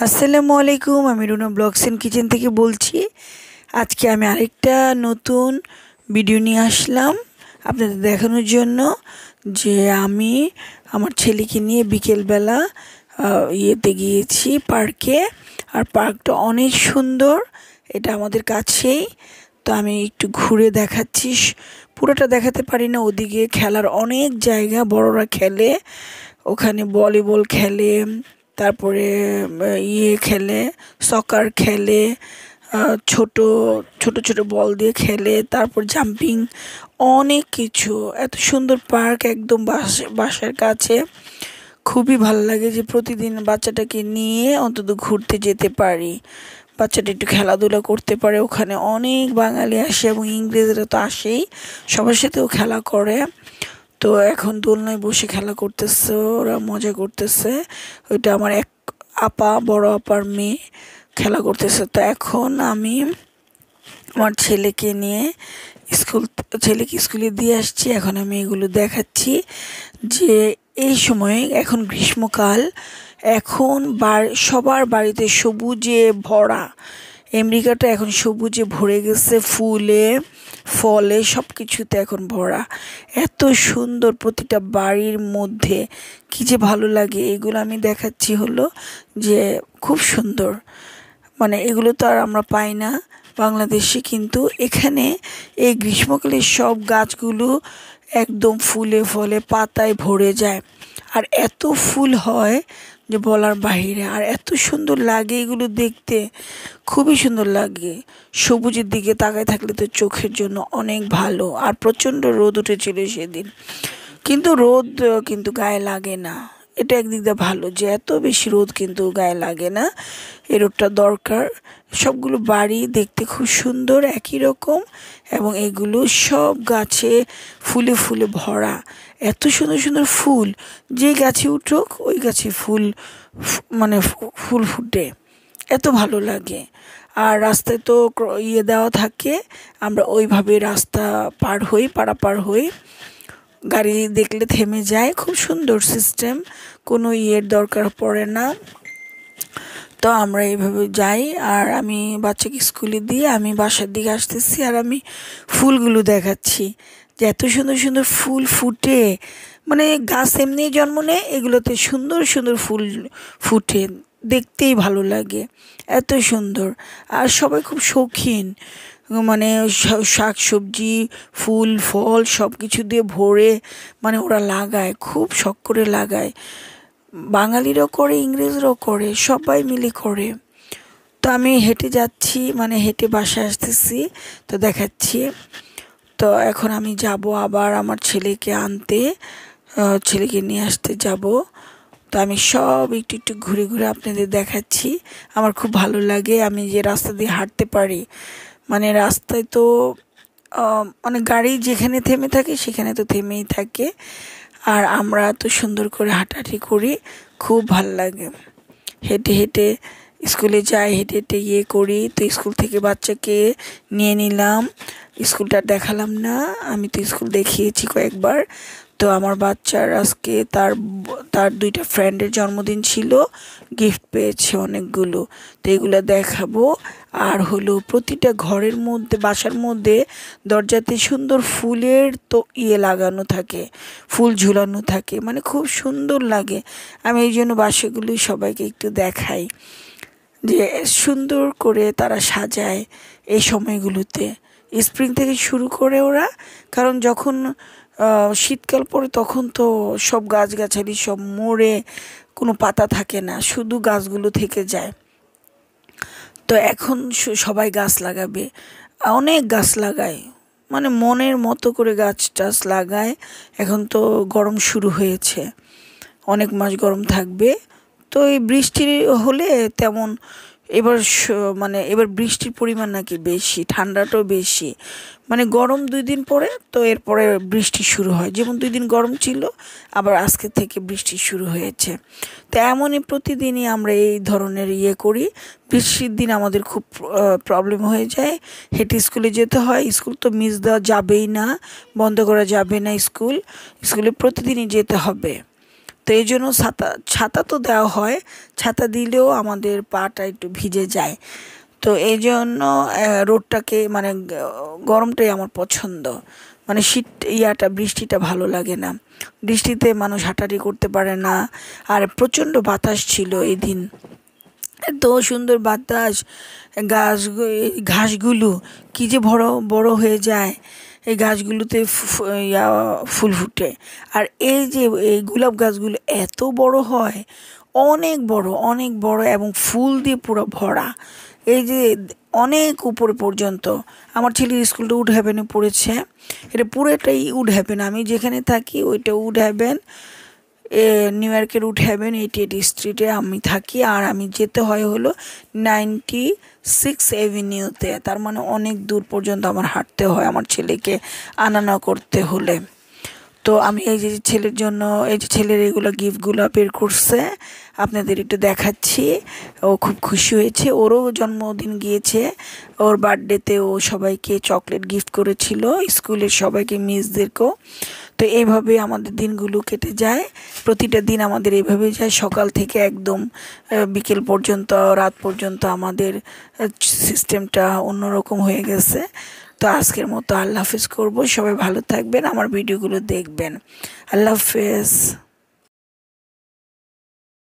আসসালামু আলাইকুম। আমি রুনা ব্লগস এন্ড কিচেন থেকে বলছি। আজকে আমি আরেকটা নতুন ভিডিও নিয়ে আসলাম আপনাদের দেখানোর জন্য যে আমি আমার ছেলেকে নিয়ে বিকেলবেলা ইয়েতে গিয়েছি পার্কে। আর পার্কটা অনেক সুন্দর, এটা আমাদের কাছেই। তো আমি একটু ঘুরে দেখাচ্ছি, পুরোটা দেখাতে পারি না। ওদিকে খেলার অনেক জায়গা, বড়রা খেলে ওখানে, ভলিবল খেলে, তারপরে খেলে, সকার খেলে, ছোট ছোট ছোট বল দিয়ে খেলে, তারপর জাম্পিং, অনেক কিছু। এত সুন্দর পার্ক, একদম বাসার কাছে। খুবই ভালো লাগে যে প্রতিদিন বাচ্চাটাকে নিয়ে অন্তত ঘুরতে যেতে পারি, বাচ্চাটা একটু খেলাধুলা করতে পারে। ওখানে অনেক বাঙালি আসে এবং ইংরেজরা তো আসেই, সবার সাথেও খেলা করে। তো এখন দোলনায় বসে খেলা করতেছে, ওরা মজা করতেছে। ওইটা আমার এক আপা, বড় আপার মেয়ে খেলা করতেছে। তো এখন আমি আমার ছেলেকে নিয়ে ছেলেকে স্কুলে দিয়ে আসছি। এখন আমি এগুলো দেখাচ্ছি যে এই সময়ে, এখন গ্রীষ্মকাল, এখন সবার বাড়িতে সবুজে ভরা। আমেরিকাটা এখন সবুজে ভরে গেছে, ফুলে ফলে সব কিছুতে এখন ভরা। এত সুন্দর প্রতিটা বাড়ির মধ্যে, কি যে ভালো লাগে। এগুলো আমি দেখাচ্ছি হলো যে খুব সুন্দর, মানে এগুলো তো আর আমরা পাই না বাংলাদেশে, কিন্তু এখানে এই গ্রীষ্মকালে সব গাছগুলো একদম ফুলে ফলে পাতায় ভরে যায়। আর এত ফুল হয় যে বলার বাহিরে, আর এত সুন্দর লাগে এগুলো দেখতে, খুবই সুন্দর লাগে। সবুজের দিকে তাকায় থাকলে তো চোখের জন্য অনেক ভালো। আর প্রচণ্ড রোদ উঠেছিল সেদিন, কিন্তু রোদ কিন্তু গায়ে লাগে না। এটা একদিক দিয়ে ভালো যে এত বেশি রোদ কিন্তু গায়ে লাগে না, এই রোদটা দরকার। সবগুলো বাড়ি দেখতে খুব সুন্দর, একই রকম, এবং এগুলো সব গাছে ফুলে ফুলে ভরা। এত সুন্দর সুন্দর ফুল, যে গাছে উঠুক ওই গাছে ফুল, মানে ফুল ফুটে, এত ভালো লাগে। আর রাস্তায় তো দেওয়া থাকে, আমরা ওইভাবে রাস্তা পারাপার হই, গাড়ি দেখলে থেমে যায়। খুব সুন্দর সিস্টেম, কোনো দরকার পড়ে না। তো আমরা এইভাবে যাই। আর আমি বাচ্চাকে স্কুলে দিয়ে আমি বাসার দিকে আসতেছি, আর আমি ফুলগুলো দেখাচ্ছি যে এত সুন্দর সুন্দর ফুল ফুটে। মানে গাছ এমনি জন্ম নেয়, এগুলোতে সুন্দর সুন্দর ফুল ফুটে, দেখতেই ভালো লাগে, এত সুন্দর। আর সবাই খুব শৌখিন, মানে শাক সবজি, ফুল ফল সব কিছু দিয়ে ভরে, মানে ওরা লাগায়, খুব শখ করে লাগায়। বাঙালিরাও করে, ইংরেজরাও করে, সবাই মিলে করে। তো আমি হেঁটে যাচ্ছি, মানে হেঁটে বাসায় আসতেছি, তো দেখাচ্ছি। তো এখন আমি যাব আবার আমার ছেলেকে আনতে, ছেলেকে নিয়ে আসতে যাব। তো আমি সব একটু একটু ঘুরে ঘুরে আপনাদের দেখাচ্ছি। আমার খুব ভালো লাগে আমি যে রাস্তা দিয়ে হাঁটতে পারি। মানে রাস্তায় তো মানে গাড়ি যেখানে থেমে থাকে সেখানে তো থেমেই থাকে, আর আমরা তো সুন্দর করে হাঁটাহাঁটি করি, খুব ভাল লাগে। হেঁটে হেঁটে স্কুলে যাই, হেঁটে হেঁটে করি। তো স্কুল থেকে বাচ্চাকে নিয়ে নিলাম, স্কুলটা দেখালাম না, আমি তো স্কুল দেখিয়েছি কয়েকবার। তো আমার বাচ্চার আজকে তার তার দুইটা ফ্রেন্ডের জন্মদিন ছিল, গিফট পেয়েছে অনেকগুলো, তো এগুলো দেখাবো। আর হলো প্রতিটা ঘরের মধ্যে, বাসার মধ্যে দরজাতে সুন্দর ফুলের তো লাগানো থাকে, ফুল ঝুলানো থাকে, মানে খুব সুন্দর লাগে। আমি এই জন্য বাসাগুলি সবাইকে একটু দেখাই যে সুন্দর করে তারা সাজায় এই সময়গুলোতে, স্প্রিং থেকে শুরু করে ওরা। কারণ যখন শীতকাল পড়ে তখন তো সব গাছগাছালি সব মরে, কোনো পাতা থাকে না, শুধু গাছগুলো থেকে যায়। তো এখন সবাই গাছ লাগাবে, অনেক গাছ লাগায়, মানে মনের মতো করে গাছ টাছ লাগায়। এখন তো গরম শুরু হয়েছে, অনেক মাস গরম থাকবে। তো এই বৃষ্টি হলে তেমন, এবার মানে এবার বৃষ্টির পরিমাণ নাকি বেশি, ঠান্ডাটাও বেশি। মানে গরম 2 দিন পরে, তো এরপরে বৃষ্টি শুরু হয়। যেমন 2 দিন গরম ছিল, আবার আজকে থেকে বৃষ্টি শুরু হয়েছে। তো এমনই প্রতিদিনই আমরা এই ধরনের করি। বৃষ্টির দিন আমাদের খুব প্রবলেম হয়ে যায়, হেঁটে স্কুলে যেতে হয়। স্কুল তো মিস দেওয়া যাবেই না, বন্ধ করা যাবে না, স্কুলে প্রতিদিনই যেতে হবে। তো এই জন্য ছাতা তো দেওয়া হয়, ছাতা দিলেও আমাদের পাটা একটু ভিজে যায়। তো এই জন্য রোদটাকে মানে গরমটাই আমার পছন্দ, মানে বৃষ্টিটা ভালো লাগে না। বৃষ্টিতে মানুষ হাঁটাহাঁটি করতে পারে না। আর প্রচণ্ড বাতাস ছিল এই দিন, এত সুন্দর বাতাস। ঘাসগুলো কি যে বড় বড় হয়ে যায়, এই গাছগুলোতে ফুল ফুটে। আর এই যে এই গোলাপ গাছগুলো এত বড় হয়, অনেক বড় অনেক বড়, এবং ফুল দিয়ে পুরো ভরা। এই যে অনেক উপরে পর্যন্ত। আমার ছেলের স্কুলটা উড হ্যাভেনে পড়েছে, এটা পুরোটাই উড হ্যাভেন। আমি যেখানে থাকি ওইটা উড হ্যাভেন, নিউ ইয়র্কের উড হ্যাভেন 88 স্ট্রিটে আমি থাকি। আর আমি যেতে হয় হলো 96 অ্যাভিনিউতে, তার মানে অনেক দূর পর্যন্ত আমার হাঁটতে হয় আমার ছেলেকে আনা করতে হলে। তো আমি এই যে ছেলের জন্য, এই যে ছেলের এগুলো গিফটগুলো বের করছে, আপনাদের একটু দেখাচ্ছি। ও খুব খুশি হয়েছে, ওরও জন্মদিন গিয়েছে, ওর বার্থডেতে ও সবাইকে চকলেট গিফট করেছিল, স্কুলের সবাইকে, মিসদেরকেও। তো এইভাবে আমাদের দিনগুলো কেটে যায়, প্রতিটা দিন আমাদের এইভাবে যায়, সকাল থেকে একদম বিকেল পর্যন্ত, রাত পর্যন্ত আমাদের সিস্টেমটা অন্যরকম হয়ে গেছে। তো আজকের মতো আল্লাহ হাফেজ করবো। সবাই ভালো থাকবেন, আমার ভিডিওগুলো দেখবেন। আল্লাহ হাফেজ।